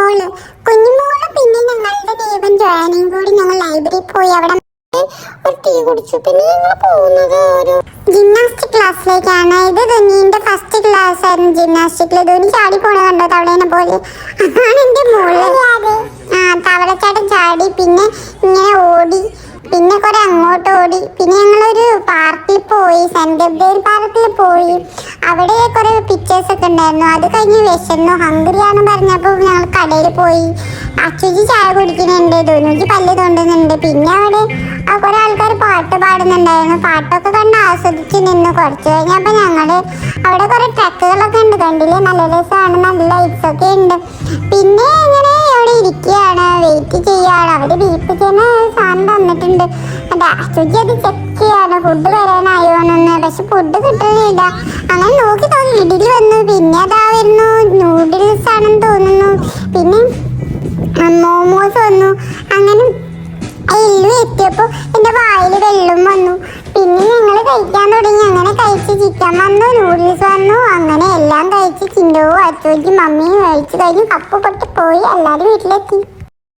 കുഞ്ഞുമോള് കുഞ്ഞുമോള് പിന്നെ ഞങ്ങളുടെ ദൈവം ജോയാനയും കൂടി ഞങ്ങൾ ലൈബ്രറി പോയി അവിടെ ഒരു ടീ കുടിച്ചു. പിന്നെ ഞങ്ങൾ പോകുന്നത് ഒരു ജിംനാസ്റ്റിക് ക്ലാസ്സിലേക്കാണ്. ഇത് ധോനിന്റെ ഫസ്റ്റ് ക്ലാസ് ആയിരുന്നു ജിംനാസ്റ്റിക്കില്. ധോനി ചാടി പോണ കണ്ടോ തവളേനെ പോലെ. അതാണ് എന്റെ മോള്. തവളച്ചാട്ടം ചാടി പിന്നെ ഇങ്ങനെ ഓടി പിന്നെ കുറെ അങ്ങോട്ട് ഓടി. പിന്നെ ഞങ്ങളൊരു പാർക്കിൽ പോയി, സെന്റ് ബേൽ പാർക്കിൽ പോയി. അവിടെ കുറെ പിക്ചേഴ്സ് ഒക്കെ ഉണ്ടായിരുന്നു. അത് കഴിഞ്ഞ് വിശന്നു ഹംഗ്രിയാന്ന് പറഞ്ഞപ്പോൾ ഞങ്ങൾ കടയിൽ പോയി. അച്ചുജി ചായ കുടിക്കുന്നുണ്ട്, ധോനുജി പല്ല് തോണ്ടുന്നുണ്ട്. പിന്നെ അവിടെ കുറെ ആൾക്കാർ പാട്ട് പാടുന്നുണ്ടായിരുന്നു. പാട്ടൊക്കെ കണ്ട് ആസ്വദിച്ച് നിന്ന്. കുറച്ച് കഴിഞ്ഞപ്പോൾ ഞങ്ങള് അവിടെ കുറെ ട്രക്കുകളൊക്കെ ഉണ്ട്, കണ്ടില്ലേ? നല്ല രസമാണ്, നല്ല ലൈറ്റ്സ് ഒക്കെ ഉണ്ട്. പിന്നെ ഇങ്ങനെ അവിടെ ഇരിക്കുകയാണ്, വെയിറ്റ് ചെയ്യാണ്. അവിടെ ബീഫ് ചെയ്യുന്ന സാധനം തന്നിട്ടുണ്ട്. അതെ, അച്ചുജി അത് ചെക്ക് ചെയ്യാണ് ഫുഡ് വരാനായോന്ന്. പക്ഷെ ഫുഡ് കിട്ടുന്നില്ല. അങ്ങനെ നോക്കി തോന്നി ഇഡലി വന്നു. പിന്നെ അതാ വരുന്നു നൂഡിൽസ് ആണെന്ന് തോന്നുന്നു. പിന്നെ മോമോസ് വന്നു. അങ്ങനെ എല്ലു എത്തിയപ്പോൾ എൻ്റെ വായിൽ വെള്ളം വന്നു. പിന്നെ ഞങ്ങൾ കഴിക്കാൻ തുടങ്ങി. അങ്ങനെ കഴിച്ച് ചിക്കൻ വന്നു, നൂഡിൽസ് വന്നു. അങ്ങനെ എല്ലാം കഴിച്ച് ചിന്തവും അച്ചുജി മമ്മിയും കഴിച്ച് കഴിഞ്ഞ് കപ്പ് പൊട്ടി പോയി. എല്ലാവരും വീട്ടിലെത്തി.